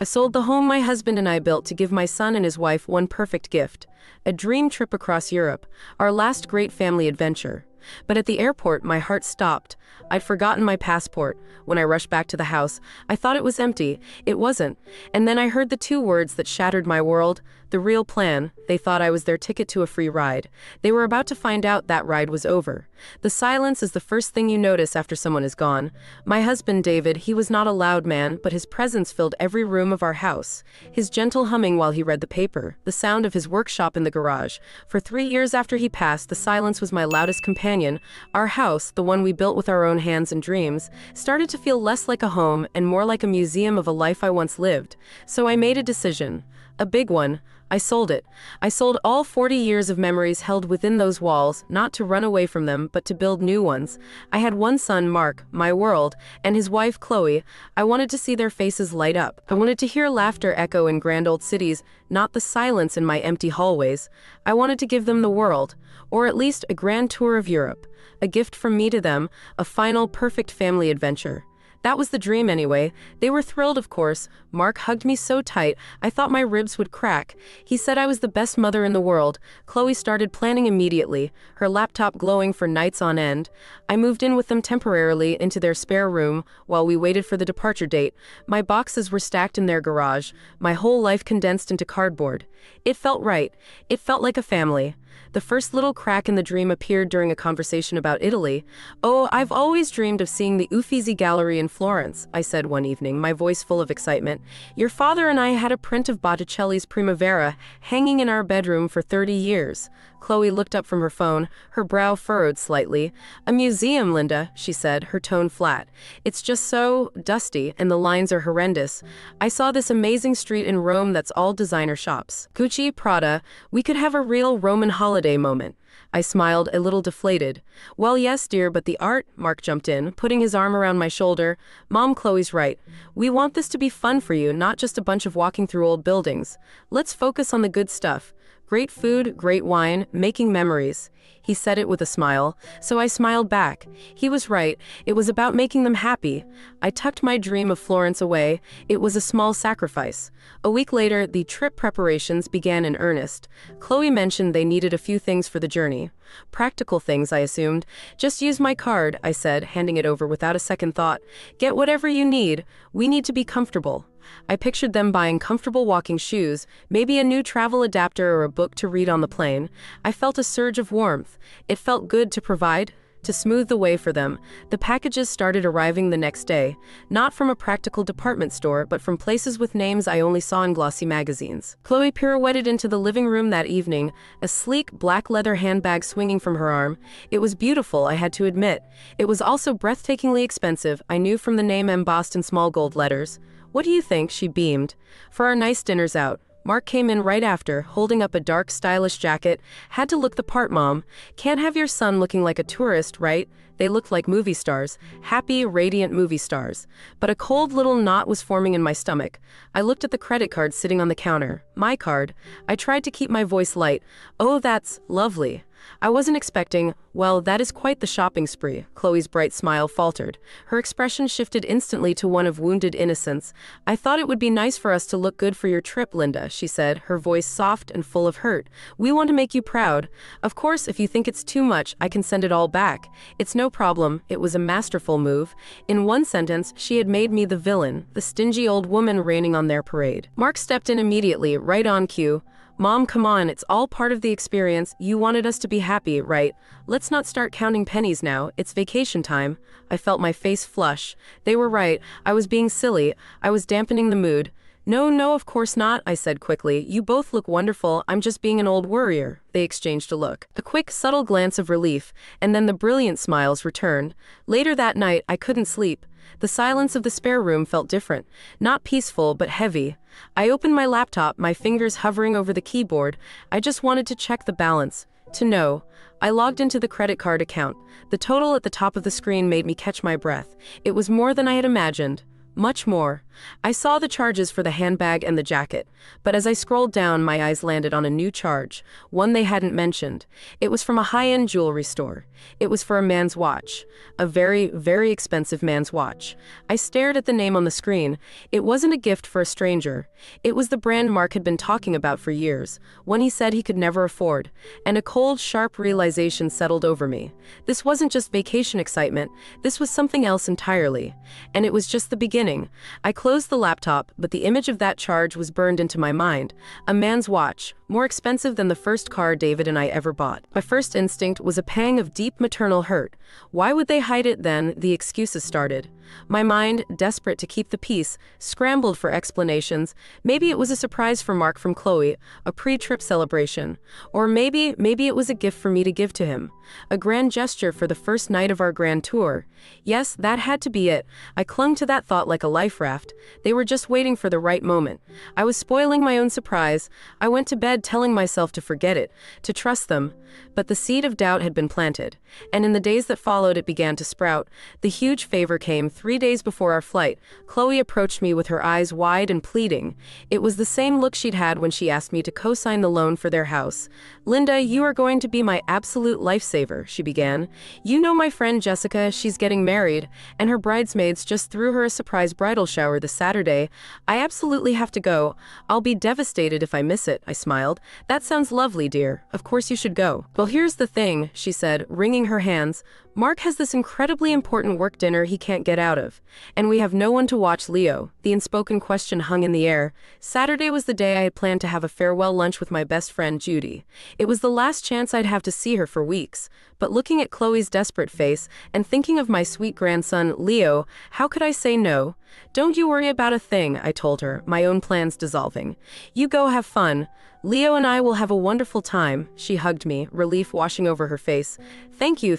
I sold the home my husband and I built to give my son and his wife one perfect gift, a dream trip across Europe, our last great family adventure. But at the airport, my heart stopped. I'd forgotten my passport. When I rushed back to the house, I thought it was empty. It wasn't. And then I heard the two words that shattered my world: the real plan. They thought I was their ticket to a free ride. They were about to find out that ride was over. The silence is the first thing you notice after someone is gone. My husband, David, he was not a loud man, but his presence filled every room of our house. His gentle humming while he read the paper, the sound of his workshop in the garage. For 3 years after he passed, the silence was my loudest companion. Our house, the one we built with our own hands and dreams, started to feel less like a home and more like a museum of a life I once lived. So I made a decision. A big one. I sold it. I sold all 40 years of memories held within those walls, not to run away from them, but to build new ones. I had one son, Mark, my world, and his wife, Chloe. I wanted to see their faces light up. I wanted to hear laughter echo in grand old cities, not the silence in my empty hallways. I wanted to give them the world, or at least a grand tour of Europe. A gift from me to them, a final, perfect family adventure. That was the dream anyway. They were thrilled, of course. Mark hugged me so tight, I thought my ribs would crack. He said I was the best mother in the world. Chloe started planning immediately, her laptop glowing for nights on end. I moved in with them temporarily into their spare room while we waited for the departure date. My boxes were stacked in their garage, my whole life condensed into cardboard. It felt right. It felt like a family. The first little crack in the dream appeared during a conversation about Italy. "Oh, I've always dreamed of seeing the Uffizi Gallery in Florence," I said one evening, my voice full of excitement. "Your father and I had a print of Botticelli's Primavera hanging in our bedroom for 30 years. Chloe looked up from her phone, her brow furrowed slightly. "A museum, Linda," she said, her tone flat. "It's just so dusty, and the lines are horrendous. I saw this amazing street in Rome that's all designer shops. Gucci, Prada. We could have a real Roman holiday moment." I smiled, a little deflated. "Well, yes, dear, but the art," Mark jumped in, putting his arm around my shoulder. "Mom, Chloe's right. We want this to be fun for you, not just a bunch of walking through old buildings. Let's focus on the good stuff. Great food, great wine, making memories." He said it with a smile, so I smiled back. He was right. It was about making them happy. I tucked my dream of Florence away. It was a small sacrifice. A week later, the trip preparations began in earnest. Chloe mentioned they needed a few things for the journey. Practical things, I assumed. "Just use my card," I said, handing it over without a second thought. "Get whatever you need. We need to be comfortable." I pictured them buying comfortable walking shoes, maybe a new travel adapter or a book to read on the plane. I felt a surge of warmth. It felt good to provide, to smooth the way for them. The packages started arriving the next day, not from a practical department store, but from places with names I only saw in glossy magazines. Chloe pirouetted into the living room that evening, a sleek black leather handbag swinging from her arm. It was beautiful, I had to admit. It was also breathtakingly expensive, I knew from the name embossed in small gold letters. "What do you think?" she beamed. "For our nice dinners out." Mark came in right after, holding up a dark, stylish jacket. "Had to look the part, Mom. Can't have your son looking like a tourist, right?" They looked like movie stars, happy, radiant movie stars. But a cold little knot was forming in my stomach. I looked at the credit card sitting on the counter. My card. I tried to keep my voice light. "Oh, that's lovely. I wasn't expecting, well, that is quite the shopping spree." Chloe's bright smile faltered. Her expression shifted instantly to one of wounded innocence. "I thought it would be nice for us to look good for your trip, Linda," she said, her voice soft and full of hurt. "We want to make you proud. Of course, if you think it's too much, I can send it all back. It's no problem." It was a masterful move. In one sentence, she had made me the villain, the stingy old woman raining on their parade. Mark stepped in immediately, right on cue. "Mom, come on, it's all part of the experience. You wanted us to be happy, right? Let's not start counting pennies now. It's vacation time." I felt my face flush. They were right. I was being silly. I was dampening the mood. No, of course not," I said quickly. "You both look wonderful. I'm just being an old worrier." They exchanged a look. A quick, subtle glance of relief, and then the brilliant smiles returned. Later that night, I couldn't sleep. The silence of the spare room felt different. Not peaceful, but heavy. I opened my laptop, my fingers hovering over the keyboard. I just wanted to check the balance. To know. I logged into the credit card account. The total at the top of the screen made me catch my breath. It was more than I had imagined. Much more. I saw the charges for the handbag and the jacket, but as I scrolled down, my eyes landed on a new charge, one they hadn't mentioned. It was from a high-end jewelry store. It was for a man's watch. A very, very expensive man's watch. I stared at the name on the screen. It wasn't a gift for a stranger. It was the brand Mark had been talking about for years, one he said he could never afford, and a cold, sharp realization settled over me. This wasn't just vacation excitement, this was something else entirely. And it was just the beginning. I closed the laptop, but the image of that charge was burned into my mind. A man's watch, more expensive than the first car David and I ever bought. My first instinct was a pang of deep maternal hurt. Why would they hide it then? The excuses started. My mind, desperate to keep the peace, scrambled for explanations. Maybe it was a surprise for Mark from Chloe, a pre-trip celebration. Or maybe it was a gift for me to give to him. A grand gesture for the first night of our grand tour. Yes, that had to be it. I clung to that thought like a life raft. They were just waiting for the right moment. I was spoiling my own surprise. I went to bed telling myself to forget it, to trust them. But the seed of doubt had been planted, and in the days that followed it began to sprout. The huge favor came 3 days before our flight. Chloe approached me with her eyes wide and pleading. It was the same look she'd had when she asked me to co-sign the loan for their house. "Linda, you are going to be my absolute lifesaver," she began. "You know my friend Jessica, she's getting married, and her bridesmaids just threw her a surprise bridal shower this Saturday. I absolutely have to go. I'll be devastated if I miss it," I smiled. "That sounds lovely, dear. Of course you should go." "Well, here's the thing," she said, wringing her hands. "Mark has this incredibly important work dinner he can't get out of. And we have no one to watch Leo." The unspoken question hung in the air. Saturday was the day I had planned to have a farewell lunch with my best friend Judy. It was the last chance I'd have to see her for weeks. But looking at Chloe's desperate face and thinking of my sweet grandson, Leo, how could I say no? "Don't you worry about a thing," I told her, my own plans dissolving. "You go have fun. Leo and I will have a wonderful time." She hugged me, relief washing over her face. Thank you.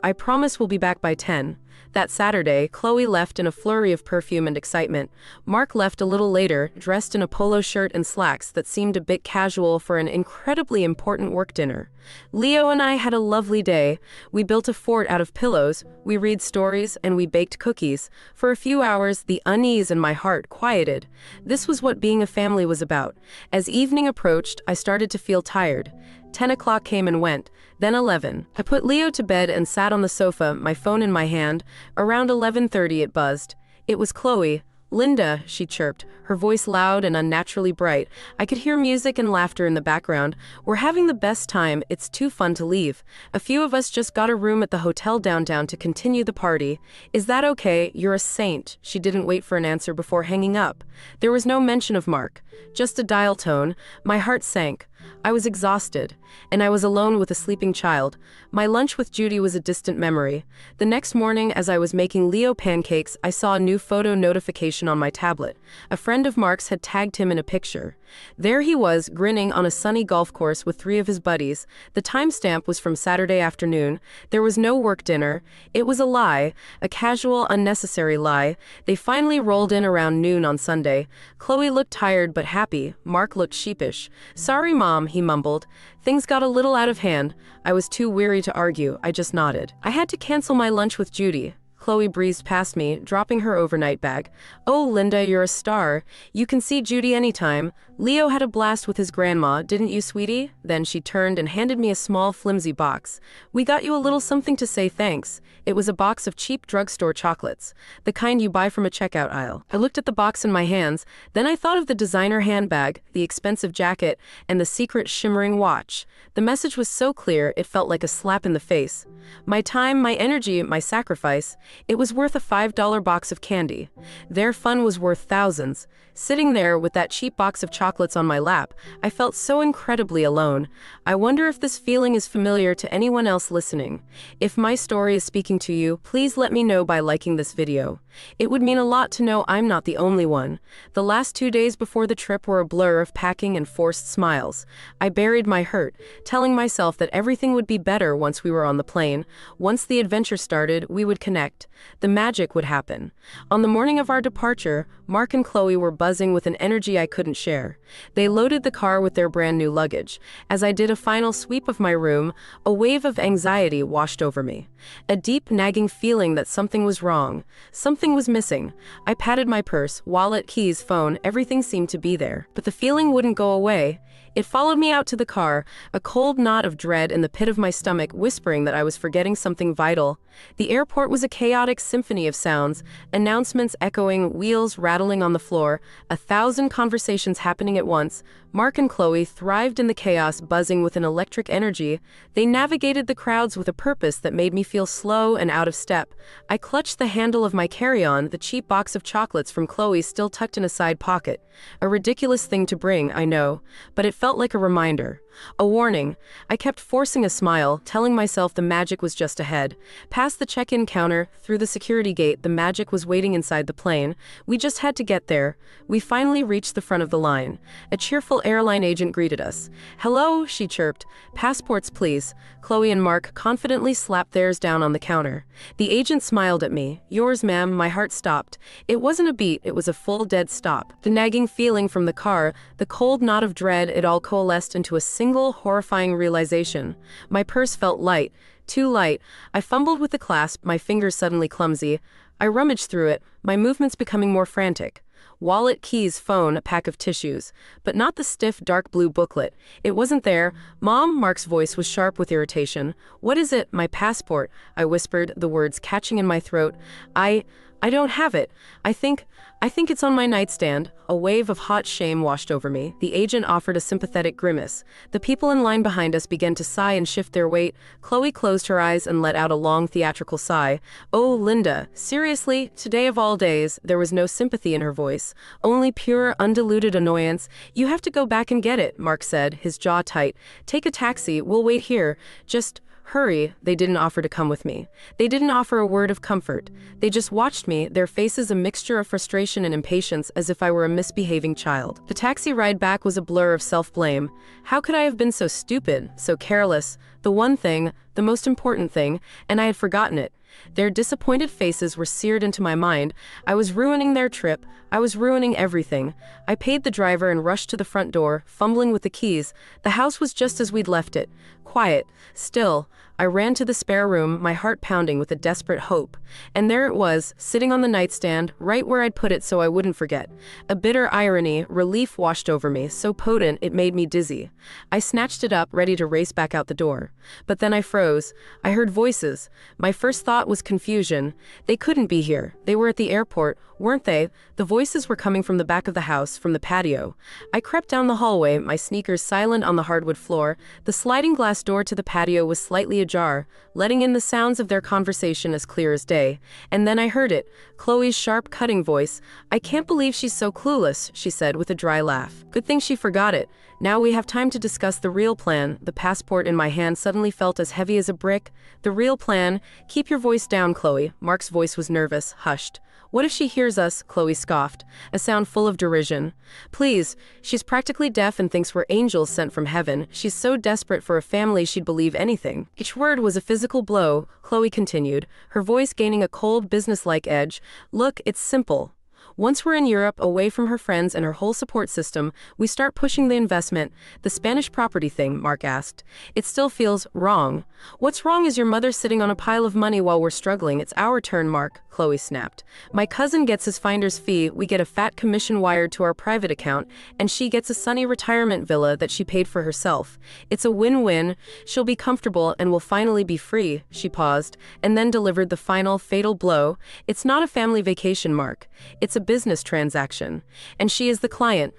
I promise we'll be back by 10. That Saturday, Chloe left in a flurry of perfume and excitement. Mark left a little later, dressed in a polo shirt and slacks that seemed a bit casual for an incredibly important work dinner. Leo and I had a lovely day. We built a fort out of pillows, we read stories, and we baked cookies. For a few hours, the unease in my heart quieted. This was what being a family was about. As evening approached, I started to feel tired. 10 o'clock came and went, then 11. I put Leo to bed and sat on the sofa, my phone in my hand. Around 11:30 it buzzed. It was Chloe. "Linda," she chirped, her voice loud and unnaturally bright. I could hear music and laughter in the background. "We're having the best time, it's too fun to leave. A few of us just got a room at the hotel downtown to continue the party. Is that okay? You're a saint." She didn't wait for an answer before hanging up. There was no mention of Mark, just a dial tone. My heart sank. I was exhausted, and I was alone with a sleeping child. My lunch with Judy was a distant memory. The next morning, as I was making Leo pancakes, I saw a new photo notification on my tablet. A friend of Mark's had tagged him in a picture. There he was, grinning on a sunny golf course with 3 of his buddies. The timestamp was from Saturday afternoon. There was no work dinner. It was a lie, a casual, unnecessary lie. They finally rolled in around noon on Sunday. Chloe looked tired but happy. Mark looked sheepish. "Sorry, Mom," he mumbled. Things got a little out of hand. I was too weary to argue. I just nodded. I had to cancel my lunch with Judy. Chloe breezed past me, dropping her overnight bag. "Oh, Linda, you're a star. You can see Judy anytime. Leo had a blast with his grandma, didn't you, sweetie?" Then she turned and handed me a small, flimsy box. "We got you a little something to say thanks." It was a box of cheap drugstore chocolates, the kind you buy from a checkout aisle. I looked at the box in my hands, then I thought of the designer handbag, the expensive jacket, and the secret shimmering watch. The message was so clear, it felt like a slap in the face. My time, my energy, my sacrifice. It was worth a $5 box of candy. Their fun was worth thousands. Sitting there with that cheap box of chocolates on my lap, I felt so incredibly alone. I wonder if this feeling is familiar to anyone else listening. If my story is speaking to you, please let me know by liking this video. It would mean a lot to know I'm not the only one. The last 2 days before the trip were a blur of packing and forced smiles. I buried my hurt, telling myself that everything would be better once we were on the plane. Once the adventure started, we would connect. stopped, the magic would happen. On the morning of our departure, Mark and Chloe were buzzing with an energy I couldn't share. They loaded the car with their brand new luggage. As I did a final sweep of my room, a wave of anxiety washed over me. A deep, nagging feeling that something was wrong. Something was missing. I patted my purse, wallet, keys, phone, everything seemed to be there. But the feeling wouldn't go away. It followed me out to the car, a cold knot of dread in the pit of my stomach whispering that I was forgetting something vital. The airport was a chaotic symphony of sounds, announcements echoing, wheels rattling on the floor, 1,000 conversations happening at once. Mark and Chloe thrived in the chaos, buzzing with an electric energy. They navigated the crowds with a purpose that made me feel slow and out of step. I clutched the handle of my carry-on, the cheap box of chocolates from Chloe still tucked in a side pocket. A ridiculous thing to bring, I know, but it felt like a reminder. A warning. I kept forcing a smile, telling myself the magic was just ahead. Past the check-in counter, through the security gate, the magic was waiting inside the plane. We just had to get there. We finally reached the front of the line. A cheerful airline agent greeted us. "Hello," she chirped. "Passports, please." Chloe and Mark confidently slapped theirs down on the counter. The agent smiled at me. "Yours, ma'am." My heart stopped. It wasn't a beat, it was a full dead stop. The nagging feeling from the car, the cold knot of dread, it all coalesced into a single horrifying realization. My purse felt light, too light. I fumbled with the clasp, my fingers suddenly clumsy. I rummaged through it, my movements becoming more frantic. Wallet, keys, phone, a pack of tissues. But not the stiff, dark blue booklet. It wasn't there. "Mom," Mark's voice was sharp with irritation. "What is it?" "My passport," I whispered, the words catching in my throat. I don't have it. I think it's on my nightstand." A wave of hot shame washed over me. The agent offered a sympathetic grimace. The people in line behind us began to sigh and shift their weight. Chloe closed her eyes and let out a long theatrical sigh. "Oh, Linda, seriously? Today of all days?" There was no sympathy in her voice, only pure, undiluted annoyance. "You have to go back and get it," Mark said, his jaw tight. "Take a taxi, we'll wait here. Just hurry." They didn't offer to come with me. They didn't offer a word of comfort. They just watched me, their faces a mixture of frustration and impatience, as if I were a misbehaving child. The taxi ride back was a blur of self-blame. How could I have been so stupid, so careless? The one thing, the most important thing, and I had forgotten it. Their disappointed faces were seared into my mind. I was ruining their trip. I was ruining everything. I paid the driver and rushed to the front door, fumbling with the keys. The house was just as we'd left it. Quiet, still. I ran to the spare room, my heart pounding with a desperate hope. And there it was, sitting on the nightstand, right where I'd put it so I wouldn't forget. A bitter irony, relief washed over me, so potent it made me dizzy. I snatched it up, ready to race back out the door. But then I froze. I heard voices. My first thought was confusion. They couldn't be here. They were at the airport, weren't they? The voices were coming from the back of the house, from the patio. I crept down the hallway, my sneakers silent on the hardwood floor. The sliding glass door to the patio was slightly ajar, letting in the sounds of their conversation as clear as day. And then I heard it, Chloe's sharp, cutting voice. "I can't believe she's so clueless," she said with a dry laugh. "Good thing she forgot it. Now we have time to discuss the real plan." The passport in my hand suddenly felt as heavy as a brick. "The real plan? Keep your voice down, Chloe." Mark's voice was nervous, hushed. "What if she hears us?" Chloe scoffed, a sound full of derision. "Please, she's practically deaf and thinks we're angels sent from heaven. She's so desperate for a family she'd believe anything." Each word was a physical blow, Chloe continued, her voice gaining a cold, businesslike edge. "Look, it's simple. Once we're in Europe, away from her friends and her whole support system, we start pushing the investment. The Spanish property thing," Mark asked. "It still feels wrong." "What's wrong is your mother sitting on a pile of money while we're struggling. It's our turn, Mark," Chloe snapped. "My cousin gets his finder's fee, we get a fat commission wired to our private account, and she gets a sunny retirement villa that she paid for herself. It's a win-win. She'll be comfortable and will finally be free." She paused, and then delivered the final, fatal blow. "It's not a family vacation, Mark. It's a business transaction. And she is the client.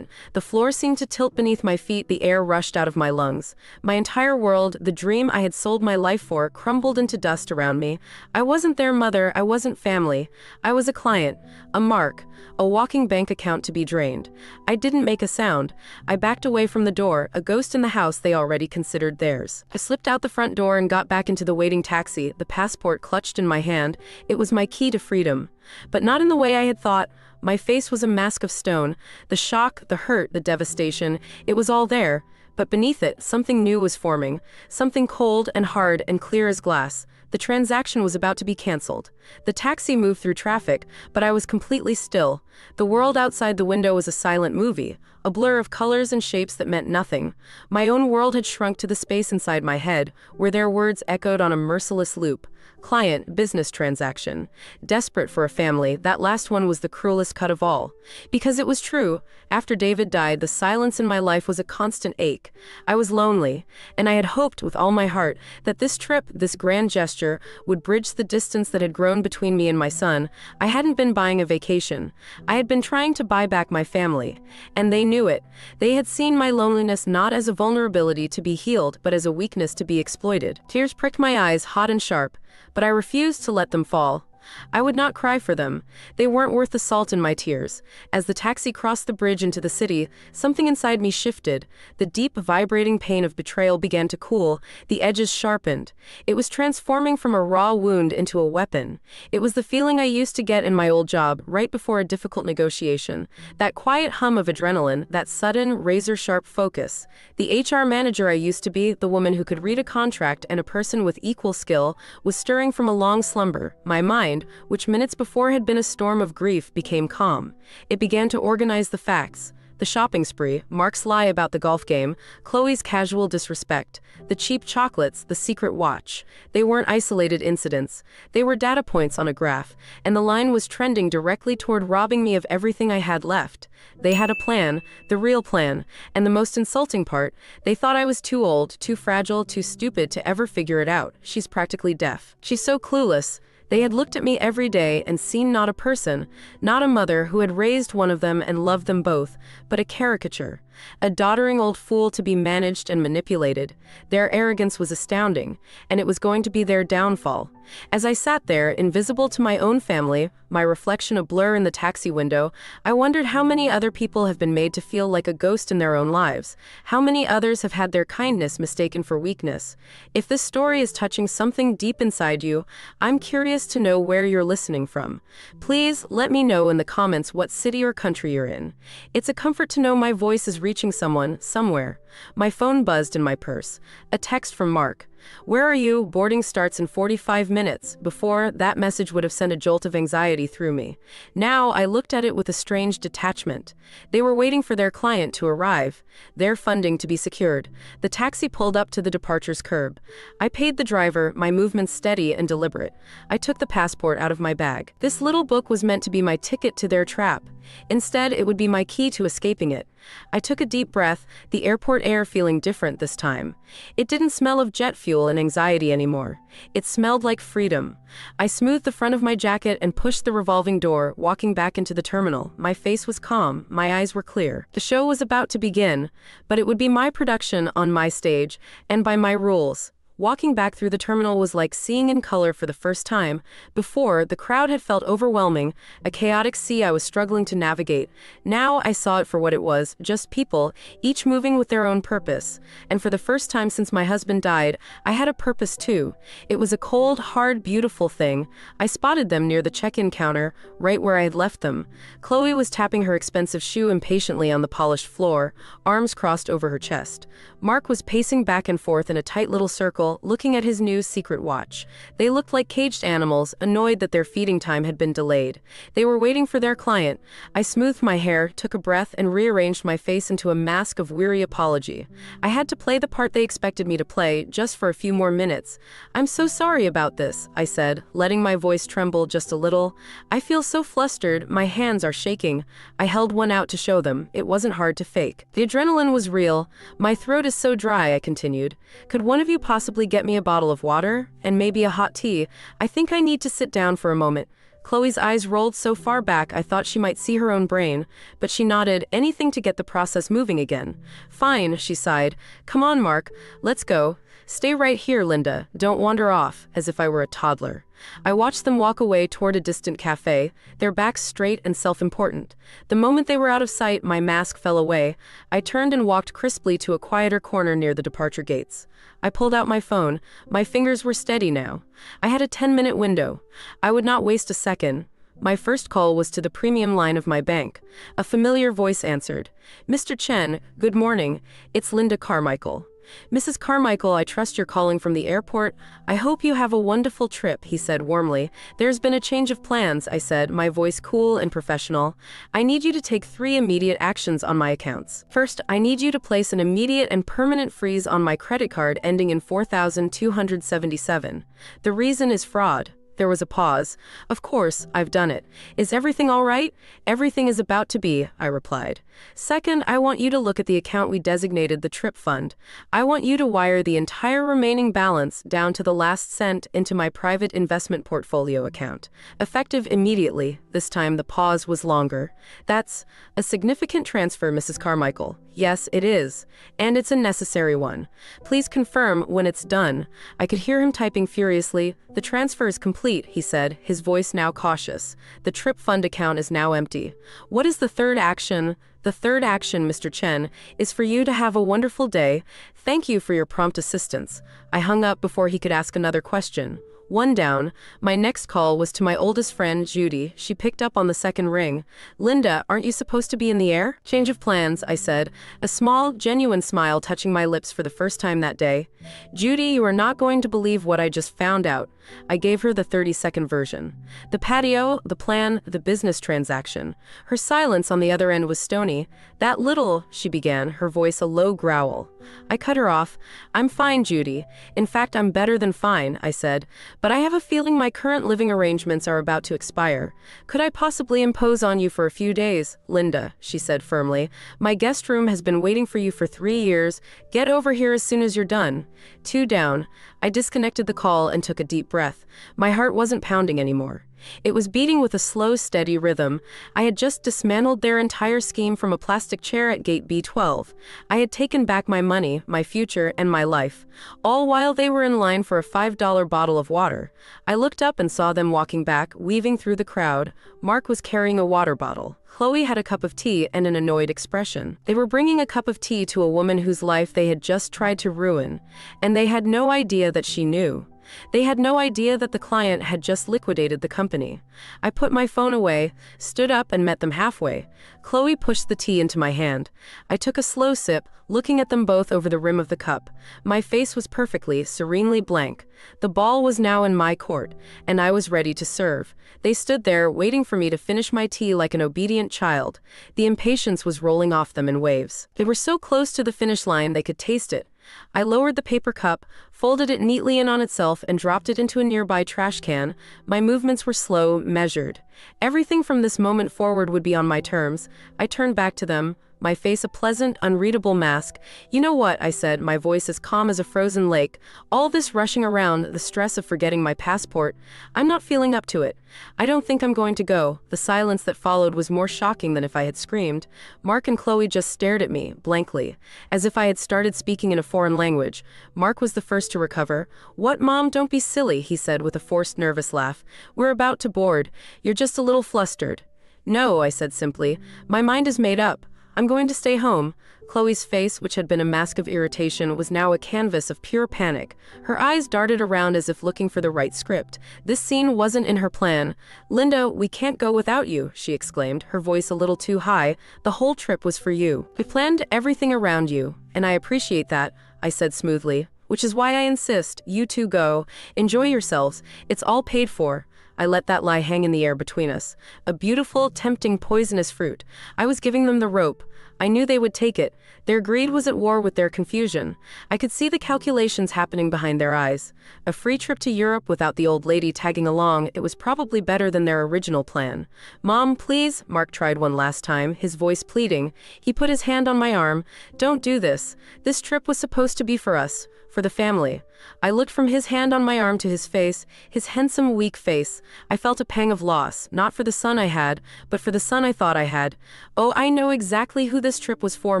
The floor seemed to tilt beneath my feet, the air rushed out of my lungs. My entire world, the dream I had sold my life for, crumbled into dust around me. I wasn't their mother, I wasn't family. I was a client, a mark, a walking bank account to be drained. I didn't make a sound. I backed away from the door, a ghost in the house they already considered theirs. I slipped out the front door and got back into the waiting taxi, the passport clutched in my hand. It was my key to freedom. But not in the way I had thought. My face was a mask of stone. The shock, the hurt, the devastation, it was all there. But beneath it, something new was forming. Something cold and hard and clear as glass. The transaction was about to be canceled. The taxi moved through traffic, but I was completely still. The world outside the window was a silent movie, a blur of colors and shapes that meant nothing. My own world had shrunk to the space inside my head, where their words echoed on a merciless loop. Client, business transaction. Desperate for a family, that last one was the cruelest cut of all. Because it was true, after David died, the silence in my life was a constant ache. I was lonely, and I had hoped with all my heart that this trip, this grand gesture, would bridge the distance that had grown between me and my son. I hadn't been buying a vacation. I had been trying to buy back my family, and they knew it. They had seen my loneliness not as a vulnerability to be healed, but as a weakness to be exploited. Tears pricked my eyes, hot and sharp, but I refused to let them fall. I would not cry for them. They weren't worth the salt in my tears. As the taxi crossed the bridge into the city, something inside me shifted. The deep, vibrating pain of betrayal began to cool. The edges sharpened. It was transforming from a raw wound into a weapon. It was the feeling I used to get in my old job, right before a difficult negotiation. That quiet hum of adrenaline, that sudden, razor-sharp focus. The HR manager I used to be, the woman who could read a contract and a person with equal skill, was stirring from a long slumber. My mind, which minutes before had been a storm of grief, became calm. It began to organize the facts. The shopping spree, Mark's lie about the golf game, Chloe's casual disrespect, the cheap chocolates, the secret watch. They weren't isolated incidents. They were data points on a graph, and the line was trending directly toward robbing me of everything I had left. They had a plan, the real plan, and the most insulting part, they thought I was too old, too fragile, too stupid to ever figure it out. She's practically deaf. She's so clueless. They had looked at me every day and seen not a person, not a mother who had raised one of them and loved them both, but a caricature, a doddering old fool to be managed and manipulated. Their arrogance was astounding, and it was going to be their downfall. As I sat there, invisible to my own family, my reflection a blur in the taxi window, I wondered how many other people have been made to feel like a ghost in their own lives, how many others have had their kindness mistaken for weakness. If this story is touching something deep inside you, I'm curious to know where you're listening from. Please let me know in the comments what city or country you're in. It's a comfort to know my voice is reaching someone, somewhere. My phone buzzed in my purse. A text from Mark. "Where are you? Boarding starts in 45 minutes. Before, that message would have sent a jolt of anxiety through me. Now, I looked at it with a strange detachment. They were waiting for their client to arrive, their funding to be secured. The taxi pulled up to the departure's curb. I paid the driver, my movements steady and deliberate. I took the passport out of my bag. This little book was meant to be my ticket to their trap. Instead, it would be my key to escaping it. I took a deep breath, the airport air feeling different this time. It didn't smell of jet fuel and anxiety anymore. It smelled like freedom. I smoothed the front of my jacket and pushed the revolving door, walking back into the terminal. My face was calm, my eyes were clear. The show was about to begin, but it would be my production on my stage, and by my rules. Walking back through the terminal was like seeing in color for the first time. Before, the crowd had felt overwhelming, a chaotic sea I was struggling to navigate. Now I saw it for what it was, just people, each moving with their own purpose. And for the first time since my husband died, I had a purpose too. It was a cold, hard, beautiful thing. I spotted them near the check-in counter, right where I had left them. Chloe was tapping her expensive shoe impatiently on the polished floor, arms crossed over her chest. Mark was pacing back and forth in a tight little circle, looking at his new secret watch. They looked like caged animals, annoyed that their feeding time had been delayed. They were waiting for their client. I smoothed my hair, took a breath, and rearranged my face into a mask of weary apology. I had to play the part they expected me to play, just for a few more minutes. "I'm so sorry about this," I said, letting my voice tremble just a little. "I feel so flustered, my hands are shaking." I held one out to show them. It wasn't hard to fake. The adrenaline was real. "My throat is so dry," I continued. "Could one of you possibly get me a bottle of water? And maybe a hot tea? I think I need to sit down for a moment." Chloe's eyes rolled so far back I thought she might see her own brain, but she nodded, anything to get the process moving again. "Fine," she sighed. "Come on, Mark, let's go. Stay right here, Linda. Don't wander off," as if I were a toddler. I watched them walk away toward a distant cafe, their backs straight and self-important. The moment they were out of sight, my mask fell away. I turned and walked crisply to a quieter corner near the departure gates. I pulled out my phone. My fingers were steady now. I had a 10-minute window. I would not waste a second. My first call was to the premium line of my bank. A familiar voice answered. "Mr. Chen, good morning. It's Linda Carmichael." "Mrs. Carmichael, I trust you're calling from the airport. I hope you have a wonderful trip," he said warmly. "There's been a change of plans," I said, my voice cool and professional. "I need you to take 3 immediate actions on my accounts. First, I need you to place an immediate and permanent freeze on my credit card ending in 4277. The reason is fraud." There was a pause. "Of course, I've done it. Is everything all right?" "Everything is about to be," I replied. "Second, I want you to look at the account we designated the trip fund. I want you to wire the entire remaining balance down to the last cent into my private investment portfolio account. Effective immediately." This time the pause was longer. "That's a significant transfer, Mrs. Carmichael." "Yes, it is. And it's a necessary one. Please confirm when it's done." I could hear him typing furiously. "The transfer is complete," he said, his voice now cautious. "The trip fund account is now empty." "What is the third action?" "The third action, Mr. Chen, is for you to have a wonderful day. Thank you for your prompt assistance." I hung up before he could ask another question. One down. My next call was to my oldest friend, Judy. She picked up on the second ring. "Linda, aren't you supposed to be in the air?" "Change of plans," I said, a small, genuine smile touching my lips for the first time that day. "Judy, you are not going to believe what I just found out." I gave her the 30-second version. The patio, the plan, the business transaction. Her silence on the other end was stony. "That little," she began, her voice a low growl. I cut her off. "I'm fine, Judy. In fact, I'm better than fine," I said. "But I have a feeling my current living arrangements are about to expire. Could I possibly impose on you for a few days?" "Linda," she said firmly, "my guest room has been waiting for you for 3 years. Get over here as soon as you're done." 2 down. I disconnected the call and took a deep breath. My heart wasn't pounding anymore. It was beating with a slow, steady rhythm. I had just dismantled their entire scheme from a plastic chair at gate B12. I had taken back my money, my future, and my life, all while they were in line for a $5 bottle of water. I looked up and saw them walking back, weaving through the crowd. Mark was carrying a water bottle. Chloe had a cup of tea and an annoyed expression. They were bringing a cup of tea to a woman whose life they had just tried to ruin, and they had no idea that she knew. They had no idea that the client had just liquidated the company. I put my phone away, stood up and met them halfway. Chloe pushed the tea into my hand. I took a slow sip, looking at them both over the rim of the cup. My face was perfectly, serenely blank. The ball was now in my court, and I was ready to serve. They stood there, waiting for me to finish my tea like an obedient child. The impatience was rolling off them in waves. They were so close to the finish line they could taste it. I lowered the paper cup, folded it neatly in on itself, and dropped it into a nearby trash can. My movements were slow, measured. Everything from this moment forward would be on my terms. I turned back to them, my face a pleasant, unreadable mask. "You know what," I said, my voice as calm as a frozen lake. "All this rushing around, the stress of forgetting my passport, I'm not feeling up to it. I don't think I'm going to go." The silence that followed was more shocking than if I had screamed. Mark and Chloe just stared at me, blankly, as if I had started speaking in a foreign language. Mark was the first to recover. "What, Mom? Don't be silly," he said with a forced, nervous laugh. "We're about to board. You're just a little flustered." "No," I said simply. "My mind is made up. I'm going to stay home." Chloe's face, which had been a mask of irritation, was now a canvas of pure panic. Her eyes darted around as if looking for the right script. This scene wasn't in her plan. "Linda, we can't go without you," she exclaimed, her voice a little too high. "The whole trip was for you. We planned everything around you, and I appreciate that," I said smoothly. "Which is why I insist, you two go. Enjoy yourselves. It's all paid for." I let that lie hang in the air between us. A beautiful, tempting, poisonous fruit. I was giving them the rope. I knew they would take it. Their greed was at war with their confusion. I could see the calculations happening behind their eyes. A free trip to Europe without the old lady tagging along, it was probably better than their original plan. "Mom, please," Mark tried one last time, his voice pleading. He put his hand on my arm. "Don't do this. This trip was supposed to be for us. For the family." I looked from his hand on my arm to his face, his handsome, weak face. I felt a pang of loss, not for the son I had, but for the son I thought I had. "Oh, I know exactly who this trip was for,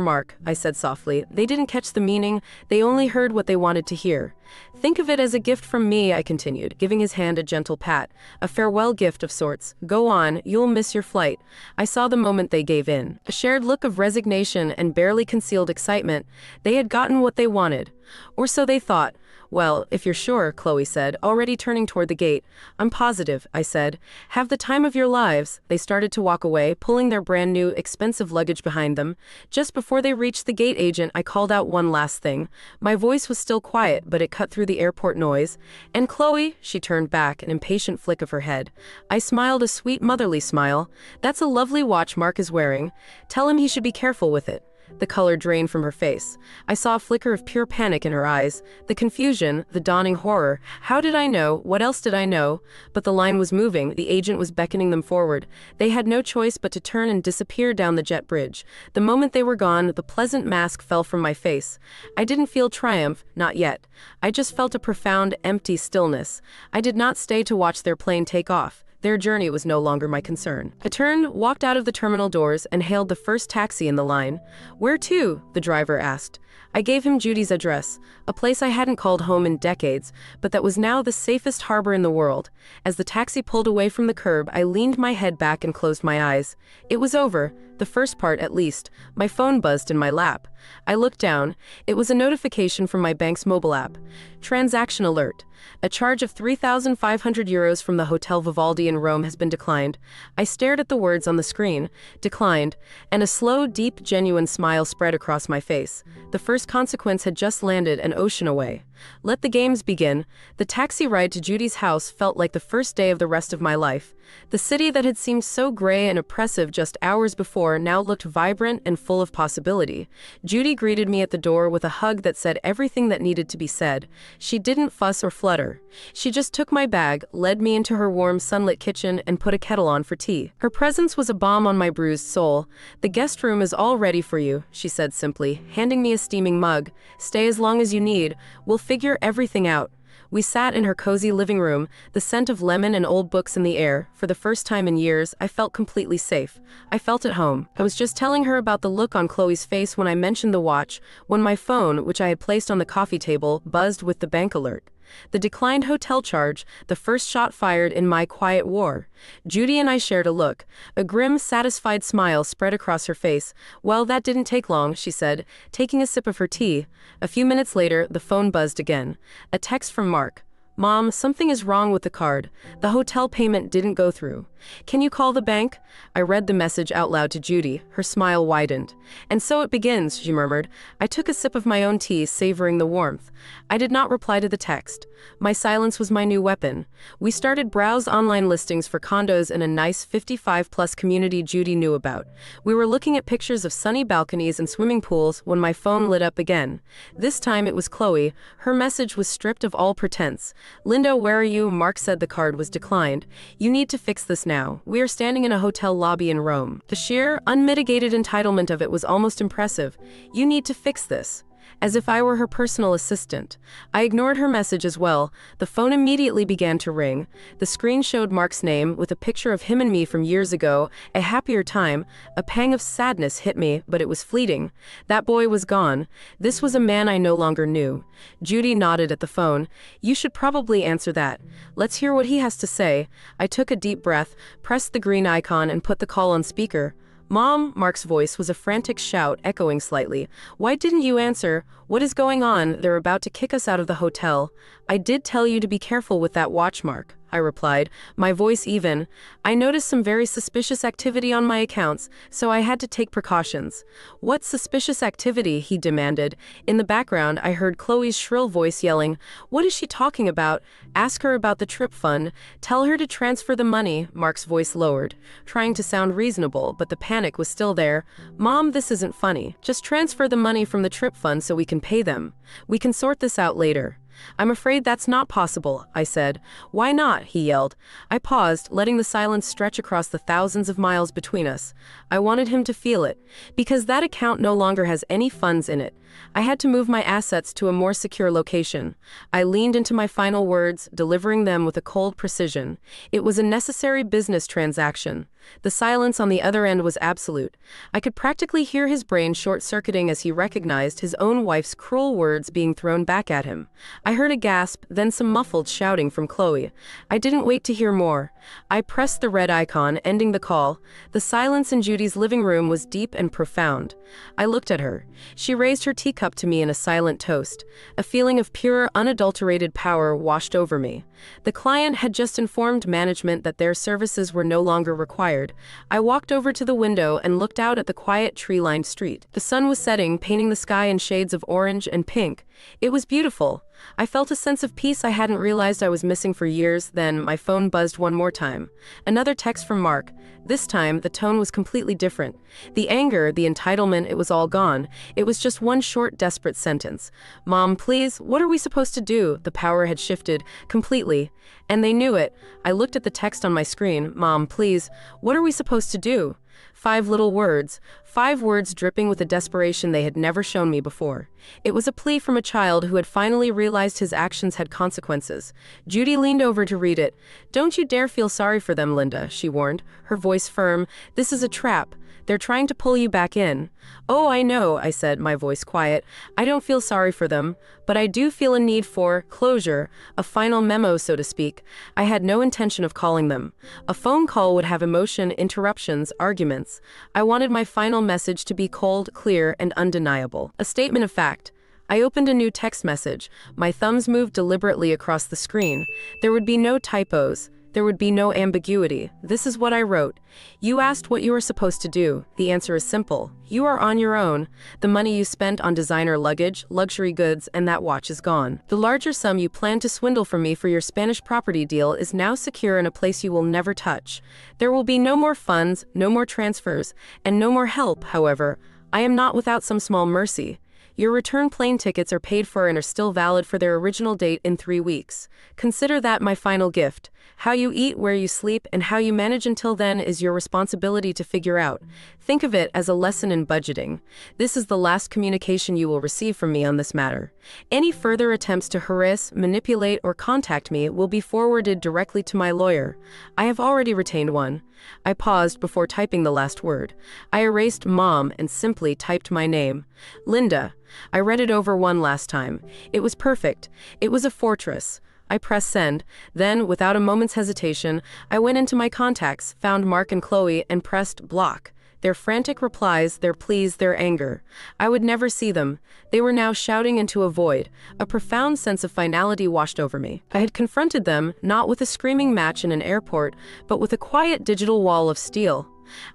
Mark," I said softly. "They didn't catch the meaning. They only heard what they wanted to hear." "Think of it as a gift from me," I continued, giving his hand a gentle pat. "A farewell gift of sorts. Go on, you'll miss your flight." I saw the moment they gave in. A shared look of resignation and barely concealed excitement. They had gotten what they wanted. Or so they thought. Well, if you're sure, Chloe said, already turning toward the gate. I'm positive, I said. Have the time of your lives. They started to walk away, pulling their brand new, expensive luggage behind them. Just before they reached the gate agent, I called out one last thing. My voice was still quiet, but it cut through the airport noise. And Chloe, she turned back, an impatient flick of her head. I smiled a sweet motherly smile. That's a lovely watch Mark is wearing. Tell him he should be careful with it. The color drained from her face. I saw a flicker of pure panic in her eyes. The confusion, the dawning horror. How did I know? What else did I know? But the line was moving. The agent was beckoning them forward. They had no choice but to turn and disappear down the jet bridge. The moment they were gone, the pleasant mask fell from my face. I didn't feel triumph, not yet. I just felt a profound, empty stillness. I did not stay to watch their plane take off. Their journey was no longer my concern. I turned, walked out of the terminal doors, and hailed the first taxi in the line. Where to? The driver asked. I gave him Judy's address, a place I hadn't called home in decades, but that was now the safest harbor in the world. As the taxi pulled away from the curb, I leaned my head back and closed my eyes. It was over, the first part at least. My phone buzzed in my lap. I looked down. It was a notification from my bank's mobile app. Transaction alert. A charge of 3,500 euros from the Hotel Vivaldi in Rome has been declined. I stared at the words on the screen. Declined. And a slow, deep, genuine smile spread across my face. The first consequence had just landed an ocean away. Let the games begin. The taxi ride to Judy's house felt like the first day of the rest of my life. The city that had seemed so gray and oppressive just hours before now looked vibrant and full of possibility. Judy greeted me at the door with a hug that said everything that needed to be said. She didn't fuss or flutter. She just took my bag, led me into her warm, sunlit kitchen, and put a kettle on for tea. Her presence was a balm on my bruised soul. The guest room is all ready for you, she said simply, handing me a steaming mug. Stay as long as you need. We'll figure everything out. We sat in her cozy living room, the scent of lemon and old books in the air. For the first time in years, I felt completely safe. I felt at home. I was just telling her about the look on Chloe's face when I mentioned the watch, when my phone, which I had placed on the coffee table, buzzed with the bank alert. The declined hotel charge, the first shot fired in my quiet war. Judy and I shared a look. A grim, satisfied smile spread across her face. Well, that didn't take long, she said, taking a sip of her tea. A few minutes later, the phone buzzed again. A text from Mark. Mom, something is wrong with the card. The hotel payment didn't go through. Can you call the bank? I read the message out loud to Judy. Her smile widened. And so it begins, she murmured. I took a sip of my own tea, savoring the warmth. I did not reply to the text. My silence was my new weapon. We started browse online listings for condos in a nice 55-plus community Judy knew about. We were looking at pictures of sunny balconies and swimming pools when my phone lit up again. This time it was Chloe. Her message was stripped of all pretense. Linda, where are you? Mark said the card was declined. You need to fix this now. We are standing in a hotel lobby in Rome. The sheer, unmitigated entitlement of it was almost impressive. You need to fix this. As if I were her personal assistant. I ignored her message as well. The phone immediately began to ring. The screen showed Mark's name with a picture of him and me from years ago, a happier time. A pang of sadness hit me, but it was fleeting. That boy was gone. This was a man I no longer knew. Judy nodded at the phone. You should probably answer that. Let's hear what he has to say. I took a deep breath, pressed the green icon, and put the call on speaker. Mom, Mark's voice was a frantic shout, echoing slightly. Why didn't you answer? What is going on? They're about to kick us out of the hotel. I did tell you to be careful with that watch, Mark, I replied, my voice even. I noticed some very suspicious activity on my accounts, so I had to take precautions. What suspicious activity? He demanded. In the background, I heard Chloe's shrill voice yelling, What is she talking about? Ask her about the trip fund. Tell her to transfer the money. Mark's voice lowered, trying to sound reasonable, but the panic was still there. Mom, this isn't funny. Just transfer the money from the trip fund so we can pay them. We can sort this out later. I'm afraid that's not possible, I said. Why not? He yelled. I paused, letting the silence stretch across the thousands of miles between us. I wanted him to feel it, because that account no longer has any funds in it. I had to move my assets to a more secure location. I leaned into my final words, delivering them with a cold precision. It was a necessary business transaction. The silence on the other end was absolute. I could practically hear his brain short-circuiting as he recognized his own wife's cruel words being thrown back at him. I heard a gasp, then some muffled shouting from Chloe. I didn't wait to hear more. I pressed the red icon, ending the call. The silence in Judy's living room was deep and profound. I looked at her. She raised her teacup to me in a silent toast. A feeling of pure, unadulterated power washed over me. The client had just informed management that their services were no longer required. I walked over to the window and looked out at the quiet, tree-lined street. The sun was setting, painting the sky in shades of orange and pink. It was beautiful. I felt a sense of peace I hadn't realized I was missing for years. Then my phone buzzed one more time. Another text from Mark. This time, the tone was completely different. The anger, the entitlement, it was all gone. It was just one short, desperate sentence. "Mom, please, what are we supposed to do?" The power had shifted completely. And they knew it. I looked at the text on my screen. "Mom, please, what are we supposed to do?" 5 little words. 5 words dripping with a desperation they had never shown me before. It was a plea from a child who had finally realized his actions had consequences. Judy leaned over to read it. "Don't you dare feel sorry for them, Linda," she warned, her voice firm. "This is a trap. They're trying to pull you back in." "Oh, I know," I said, my voice quiet. "I don't feel sorry for them, but I do feel a need for closure, a final memo, so to speak." I had no intention of calling them. A phone call would have emotion, interruptions, arguments. I wanted my final message to be cold, clear, and undeniable. A statement of fact. I opened a new text message. My thumbs moved deliberately across the screen. There would be no typos. There would be no ambiguity. This is what I wrote. "You asked what you were supposed to do. The answer is simple. You are on your own. The money you spent on designer luggage, luxury goods, and that watch is gone. The larger sum you planned to swindle from me for your Spanish property deal is now secure in a place you will never touch. There will be no more funds, no more transfers, and no more help. However, I am not without some small mercy. Your return plane tickets are paid for and are still valid for their original date in 3 weeks. Consider that my final gift. How you eat, where you sleep, and how you manage until then is your responsibility to figure out. Think of it as a lesson in budgeting. This is the last communication you will receive from me on this matter. Any further attempts to harass, manipulate, or contact me will be forwarded directly to my lawyer. I have already retained one." I paused before typing the last word. I erased Mom and simply typed my name. "Linda." I read it over one last time. It was perfect. It was a fortress. I pressed send. Then, without a moment's hesitation, I went into my contacts, found Mark and Chloe, and pressed block. Their frantic replies, their pleas, their anger. I would never see them. They were now shouting into a void. A profound sense of finality washed over me. I had confronted them, not with a screaming match in an airport, but with a quiet digital wall of steel.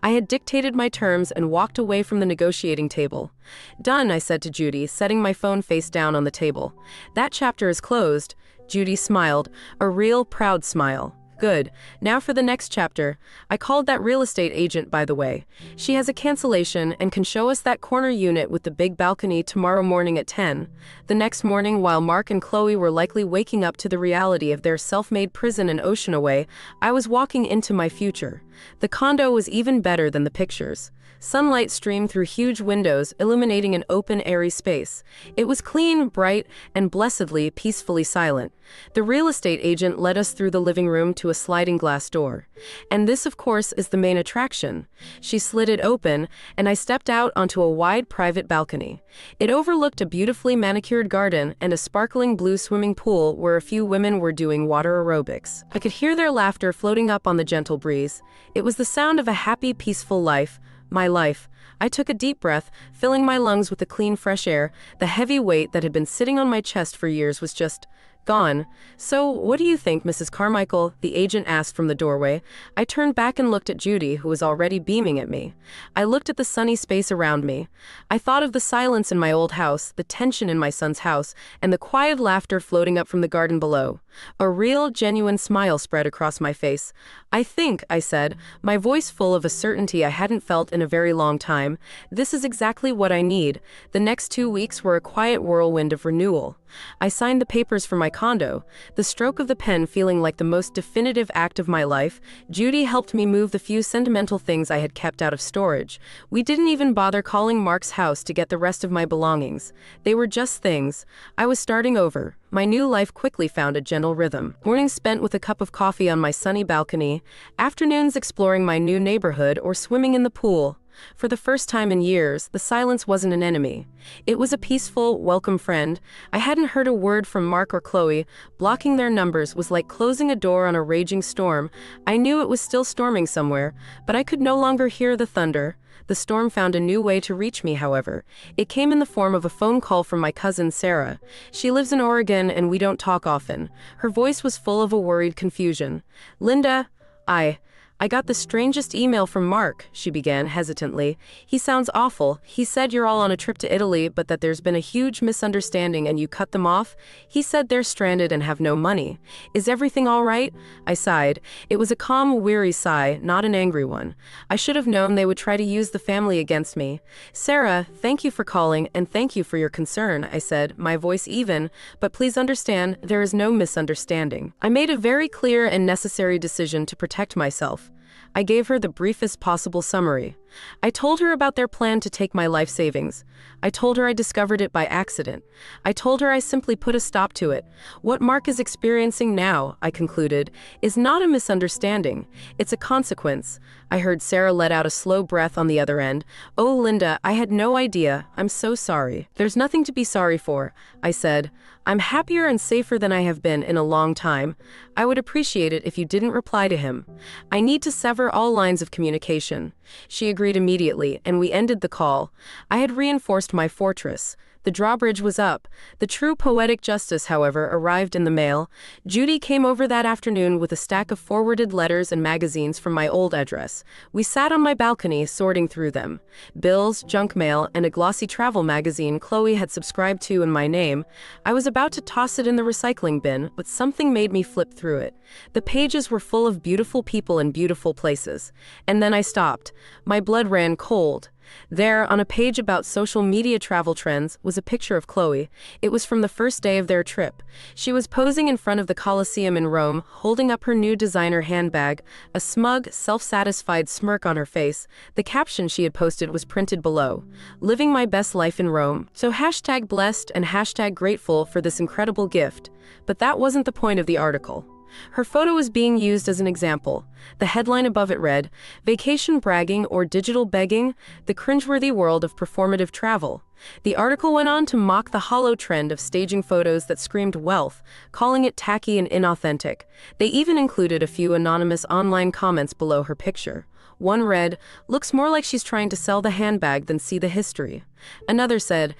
I had dictated my terms and walked away from the negotiating table. "Done," I said to Judy, setting my phone face down on the table. "That chapter is closed." Judy smiled, a real, proud smile. "Good. Now for the next chapter. I called that real estate agent, by the way. She has a cancellation and can show us that corner unit with the big balcony tomorrow morning at 10. The next morning, while Mark and Chloe were likely waking up to the reality of their self-made prison and ocean away, I was walking into my future. The condo was even better than the pictures. Sunlight streamed through huge windows, illuminating an open, airy space. It was clean, bright, and blessedly, peacefully silent. The real estate agent led us through the living room to a sliding glass door. And this, of course, is the main attraction. She slid it open, and I stepped out onto a wide, private balcony. It overlooked a beautifully manicured garden and a sparkling blue swimming pool where a few women were doing water aerobics. I could hear their laughter floating up on the gentle breeze. It was the sound of a happy, peaceful life. My life. I took a deep breath, filling my lungs with the clean, fresh air. The heavy weight that had been sitting on my chest for years was just gone. "So, what do you think, Mrs. Carmichael?" the agent asked from the doorway. I turned back and looked at Judy, who was already beaming at me. I looked at the sunny space around me. I thought of the silence in my old house, the tension in my son's house, and the quiet laughter floating up from the garden below. A real, genuine smile spread across my face. "I think," I said, my voice full of a certainty I hadn't felt in a very long time, "this is exactly what I need." The next 2 weeks were a quiet whirlwind of renewal. I signed the papers for my condo, the stroke of the pen feeling like the most definitive act of my life. Judy helped me move the few sentimental things I had kept out of storage. We didn't even bother calling Mark's house to get the rest of my belongings. They were just things. I was starting over. My new life quickly found a gentle rhythm. Mornings spent with a cup of coffee on my sunny balcony, afternoons exploring my new neighborhood or swimming in the pool. For the first time in years, the silence wasn't an enemy. It was a peaceful, welcome friend. I hadn't heard a word from Mark or Chloe. Blocking their numbers was like closing a door on a raging storm. I knew it was still storming somewhere, but I could no longer hear the thunder. The storm found a new way to reach me, however. It came in the form of a phone call from my cousin Sarah. She lives in Oregon and we don't talk often. Her voice was full of a worried confusion. "Linda, I got the strangest email from Mark," she began hesitantly. "He sounds awful. He said you're all on a trip to Italy, but that there's been a huge misunderstanding and you cut them off. He said they're stranded and have no money. Is everything all right?" I sighed. It was a calm, weary sigh, not an angry one. I should have known they would try to use the family against me. "Sarah, thank you for calling and thank you for your concern," I said, my voice even, "but please understand, there is no misunderstanding. I made a very clear and necessary decision to protect myself." I gave her the briefest possible summary. I told her about their plan to take my life savings. I told her I discovered it by accident. I told her I simply put a stop to it. What Mark is experiencing now, I concluded, is not a misunderstanding. It's a consequence. I heard Sarah let out a slow breath on the other end. "Oh, Linda, I had no idea. I'm so sorry." "There's nothing to be sorry for," I said. "I'm happier and safer than I have been in a long time. I would appreciate it if you didn't reply to him. I need to sever all lines of communication." She agreed immediately, and we ended the call. I had reinforced my fortress. The drawbridge was up. The true poetic justice, however, arrived in the mail. Judy came over that afternoon with a stack of forwarded letters and magazines from my old address. We sat on my balcony, sorting through them. Bills, junk mail, and a glossy travel magazine Chloe had subscribed to in my name. I was about to toss it in the recycling bin, but something made me flip through it. The pages were full of beautiful people and beautiful places. And then I stopped. My blood ran cold. There, on a page about social media travel trends, was a picture of Chloe. It was from the first day of their trip. She was posing in front of the Colosseum in Rome, holding up her new designer handbag, a smug, self-satisfied smirk on her face. The caption she had posted was printed below: "Living my best life in Rome." So #blessed and #grateful for this incredible gift. But that wasn't the point of the article. Her photo was being used as an example. The headline above it read, "Vacation Bragging or Digital Begging? The Cringeworthy World of Performative Travel." The article went on to mock the hollow trend of staging photos that screamed wealth, calling it tacky and inauthentic. They even included a few anonymous online comments below her picture. One read, "Looks more like she's trying to sell the handbag than see the history." Another said,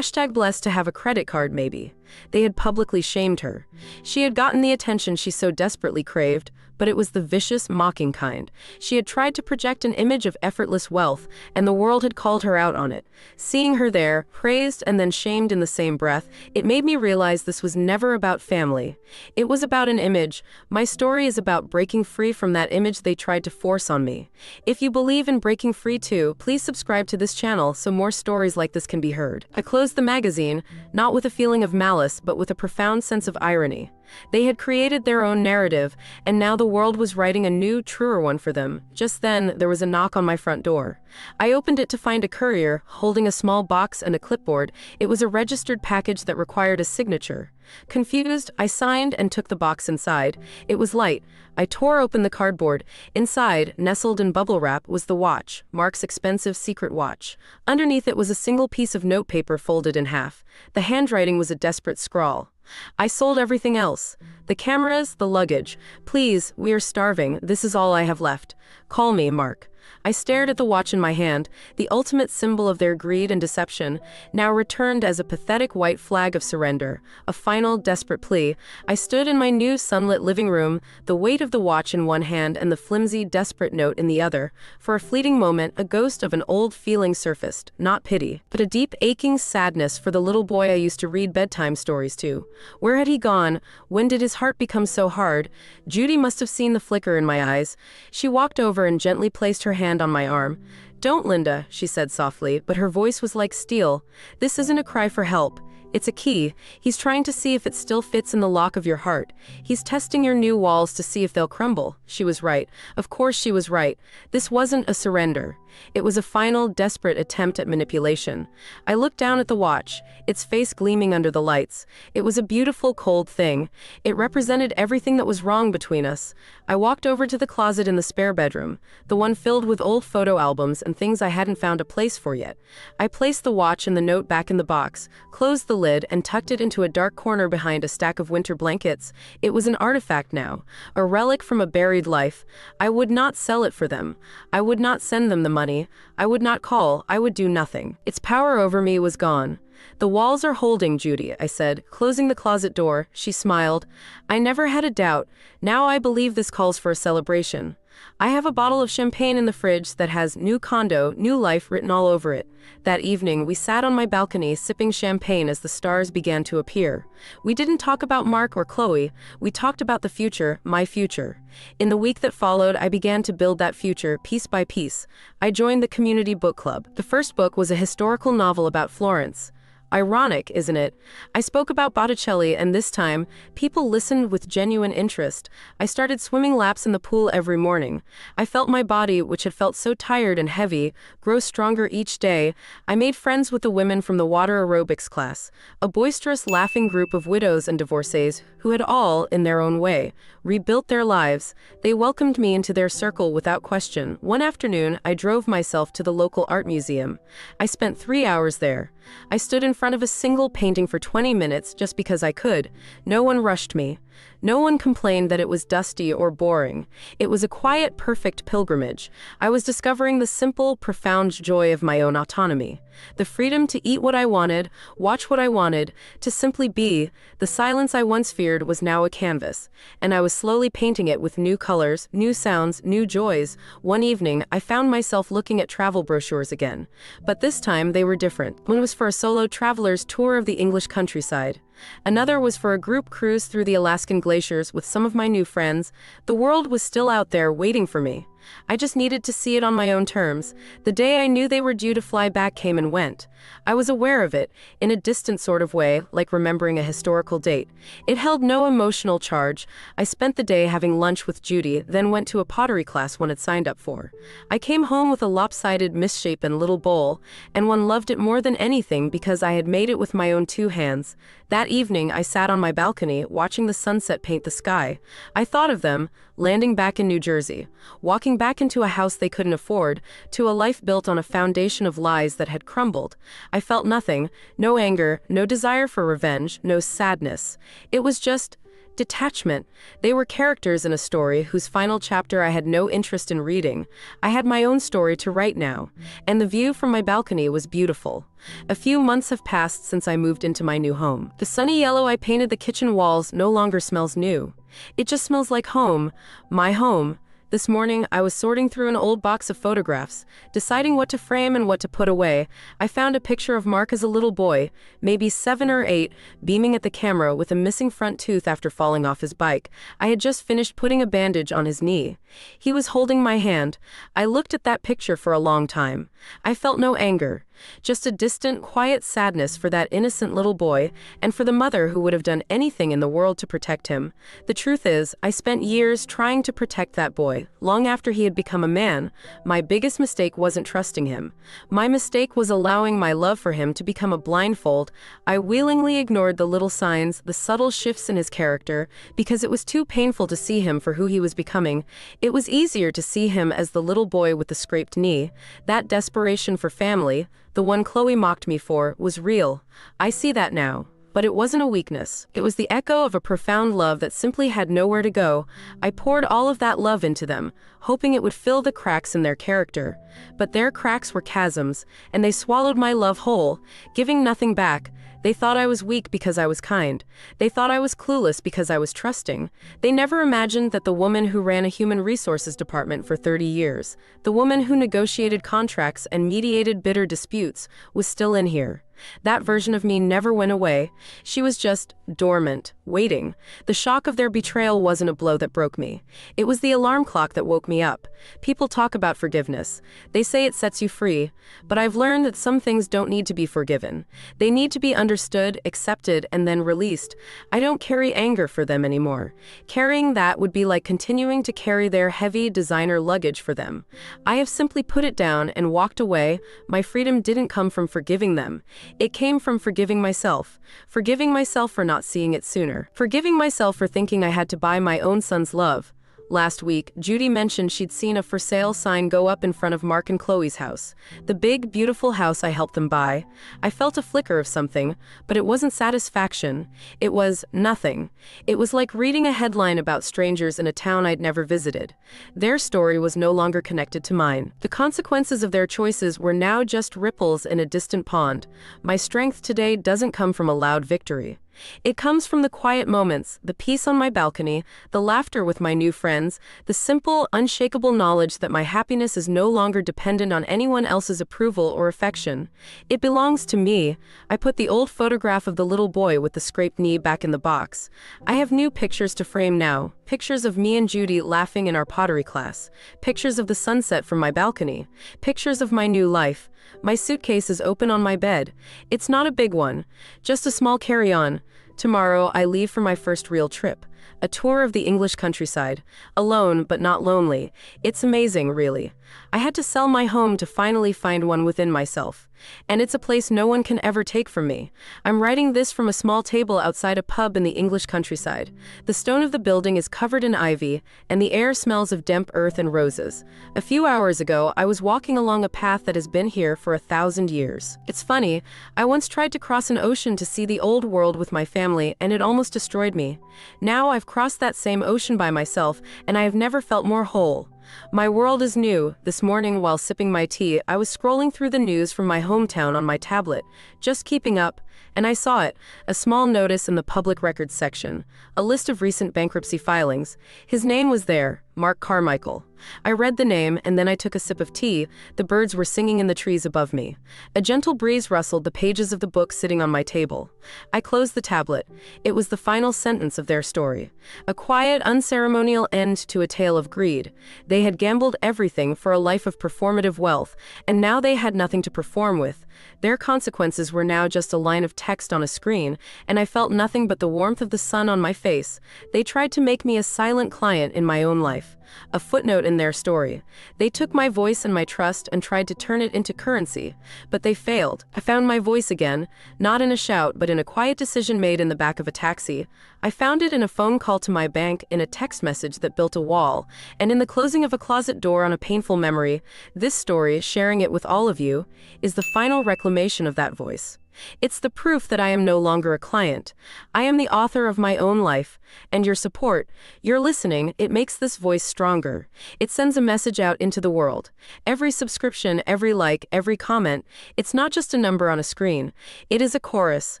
"Blessed to have a credit card maybe." They had publicly shamed her. She had gotten the attention she so desperately craved, but it was the vicious, mocking kind. She had tried to project an image of effortless wealth, and the world had called her out on it. Seeing her there, praised and then shamed in the same breath, it made me realize this was never about family. It was about an image. My story is about breaking free from that image they tried to force on me. If you believe in breaking free too, please subscribe to this channel so more stories like this can be heard. I closed the magazine, not with a feeling of malice, but with a profound sense of irony. They had created their own narrative, and now the world was writing a new, truer one for them. Just then, there was a knock on my front door. I opened it to find a courier, holding a small box and a clipboard. It was a registered package that required a signature. Confused, I signed and took the box inside. It was light. I tore open the cardboard. Inside, nestled in bubble wrap, was the watch, Mark's expensive secret watch. Underneath it was a single piece of notepaper folded in half. The handwriting was a desperate scrawl. "I sold everything else. The cameras, the luggage. Please, we are starving. This is all I have left. Call me, Mark." I stared at the watch in my hand, the ultimate symbol of their greed and deception, now returned as a pathetic white flag of surrender, a final, desperate plea. I stood in my new sunlit living room, the weight of the watch in one hand and the flimsy, desperate note in the other. For a fleeting moment, a ghost of an old feeling surfaced, not pity, but a deep, aching sadness for the little boy I used to read bedtime stories to. Where had he gone? When did his heart become so hard? Judy must have seen the flicker in my eyes. She walked over and gently placed her hand on my arm. "Don't, Linda," she said softly, but her voice was like steel. "This isn't a cry for help. It's a key. He's trying to see if it still fits in the lock of your heart. He's testing your new walls to see if they'll crumble." She was right. Of course she was right. This wasn't a surrender. It was a final, desperate attempt at manipulation. I looked down at the watch, its face gleaming under the lights. It was a beautiful, cold thing. It represented everything that was wrong between us. I walked over to the closet in the spare bedroom, the one filled with old photo albums and things I hadn't found a place for yet. I placed the watch and the note back in the box, closed the lid, and tucked it into a dark corner behind a stack of winter blankets. It was an artifact now, a relic from a buried life. I would not sell it for them. I would not send them the money. I would not call. I would do nothing. Its power over me was gone. "The walls are holding, Judy," I said, closing the closet door. She smiled. "I never had a doubt. Now I believe this calls for a celebration. I have a bottle of champagne in the fridge that has 'New Condo, New Life' written all over it." That evening, we sat on my balcony sipping champagne as the stars began to appear. We didn't talk about Mark or Chloe. We talked about the future, my future. In the week that followed, I began to build that future piece by piece. I joined the community book club. The first book was a historical novel about Florence. Ironic, isn't it? I spoke about Botticelli, and this time, people listened with genuine interest. I started swimming laps in the pool every morning. I felt my body, which had felt so tired and heavy, grow stronger each day. I made friends with the women from the water aerobics class, a boisterous, laughing group of widows and divorcees who had all, in their own way, rebuilt their lives. They welcomed me into their circle without question. One afternoon, I drove myself to the local art museum. I spent 3 hours there. I stood in front of a single painting for 20 minutes just because I could. No one rushed me. No one complained that it was dusty or boring. It was a quiet, perfect pilgrimage. I was discovering the simple, profound joy of my own autonomy. The freedom to eat what I wanted, watch what I wanted, to simply be. The silence I once feared was now a canvas, and I was slowly painting it with new colors, new sounds, new joys. One evening, I found myself looking at travel brochures again. But this time, they were different. One was for a solo traveler's tour of the English countryside. Another was for a group cruise through the Alaskan glaciers with some of my new friends. The world was still out there waiting for me. I just needed to see it on my own terms. The day I knew they were due to fly back came and went. I was aware of it, in a distant sort of way, like remembering a historical date. It held no emotional charge. I spent the day having lunch with Judy, then went to a pottery class one had signed up for. I came home with a lopsided, misshapen little bowl, and one loved it more than anything because I had made it with my own 2 hands. That evening, I sat on my balcony, watching the sunset paint the sky. I thought of them, landing back in New Jersey, walking back into a house they couldn't afford, to a life built on a foundation of lies that had crumbled. I felt nothing, no anger, no desire for revenge, no sadness. It was just detachment. They were characters in a story whose final chapter I had no interest in reading. I had my own story to write now, and the view from my balcony was beautiful. A few months have passed since I moved into my new home. The sunny yellow I painted the kitchen walls no longer smells new. It just smells like home, my home. This morning, I was sorting through an old box of photographs, deciding what to frame and what to put away. I found a picture of Mark as a little boy, maybe 7 or 8, beaming at the camera with a missing front tooth after falling off his bike. I had just finished putting a bandage on his knee. He was holding my hand. I looked at that picture for a long time. I felt no anger, just a distant, quiet sadness for that innocent little boy, and for the mother who would have done anything in the world to protect him. The truth is, I spent years trying to protect that boy, long after he had become a man. My biggest mistake wasn't trusting him. My mistake was allowing my love for him to become a blindfold. I willingly ignored the little signs, the subtle shifts in his character, because it was too painful to see him for who he was becoming. It was easier to see him as the little boy with the scraped knee. That desperation for family, the one Chloe mocked me for, was real. I see that now. But it wasn't a weakness. It was the echo of a profound love that simply had nowhere to go. I poured all of that love into them, hoping it would fill the cracks in their character. But their cracks were chasms, and they swallowed my love whole, giving nothing back. They thought I was weak because I was kind. They thought I was clueless because I was trusting. They never imagined that the woman who ran a human resources department for 30 years, the woman who negotiated contracts and mediated bitter disputes, was still in here. That version of me never went away. She was just dormant, waiting. The shock of their betrayal wasn't a blow that broke me. It was the alarm clock that woke me up. People talk about forgiveness. They say it sets you free. But I've learned that some things don't need to be forgiven. They need to be understood, accepted, and then released. I don't carry anger for them anymore. Carrying that would be like continuing to carry their heavy designer luggage for them. I have simply put it down and walked away. My freedom didn't come from forgiving them. It came from forgiving myself. Forgiving myself for not seeing it sooner. Forgiving myself for thinking I had to buy my own son's love. Last week, Judy mentioned she'd seen a for sale sign go up in front of Mark and Chloe's house. The big, beautiful house I helped them buy. I felt a flicker of something, but it wasn't satisfaction. It was nothing. It was like reading a headline about strangers in a town I'd never visited. Their story was no longer connected to mine. The consequences of their choices were now just ripples in a distant pond. My strength today doesn't come from a loud victory. It comes from the quiet moments, the peace on my balcony, the laughter with my new friends, the simple, unshakable knowledge that my happiness is no longer dependent on anyone else's approval or affection. It belongs to me. I put the old photograph of the little boy with the scraped knee back in the box. I have new pictures to frame now. Pictures of me and Judy laughing in our pottery class. Pictures of the sunset from my balcony. Pictures of my new life. My suitcase is open on my bed. It's not a big one, just a small carry-on. Tomorrow, I leave for my first real trip. A tour of the English countryside. Alone, but not lonely. It's amazing, really. I had to sell my home to finally find one within myself. And it's a place no one can ever take from me. I'm writing this from a small table outside a pub in the English countryside. The stone of the building is covered in ivy, and the air smells of damp earth and roses. A few hours ago, I was walking along a path that has been here for 1,000 years. It's funny, I once tried to cross an ocean to see the old world with my family, and it almost destroyed me. Now I've crossed that same ocean by myself, and I have never felt more whole. My world is new. This morning, while sipping my tea, I was scrolling through the news from my hometown on my tablet, just keeping up, and I saw it, a small notice in the public records section, a list of recent bankruptcy filings. His name was there, Mark Carmichael. I read the name, and then I took a sip of tea. The birds were singing in the trees above me. A gentle breeze rustled the pages of the book sitting on my table. I closed the tablet. It was the final sentence of their story. A quiet, unceremonial end to a tale of greed. They had gambled everything for a life of performative wealth, and now they had nothing to perform with. Their consequences were now just a line of text on a screen, and I felt nothing but the warmth of the sun on my face. They tried to make me a silent client in my own life, a footnote in their story. They took my voice and my trust and tried to turn it into currency, but they failed. I found my voice again, not in a shout, but in a quiet decision made in the back of a taxi. I found it in a phone call to my bank, in a text message that built a wall, and in the closing of a closet door on a painful memory. This story, sharing it with all of you, is the final reclamation of that voice. It's the proof that I am no longer a client. I am the author of my own life, and your support, your listening, it makes this voice stronger. It sends a message out into the world. Every subscription, every like, every comment, it's not just a number on a screen. It is a chorus,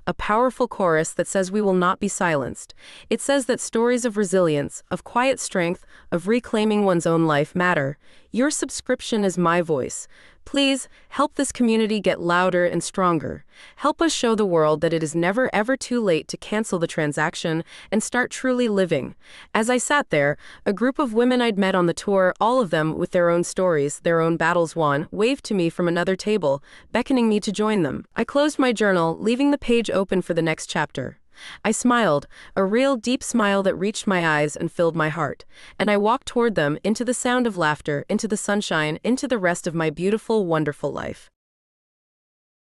a powerful chorus that says we will not be silenced. It says that stories of resilience, of quiet strength, of reclaiming one's own life matter. Your subscription is my voice. Please, help this community get louder and stronger. Help us show the world that it is never ever too late to cancel the transaction and start truly living. As I sat there, a group of women I'd met on the tour, all of them with their own stories, their own battles won, waved to me from another table, beckoning me to join them. I closed my journal, leaving the page open for the next chapter. I smiled, a real deep smile that reached my eyes and filled my heart, and I walked toward them, into the sound of laughter, into the sunshine, into the rest of my beautiful, wonderful life.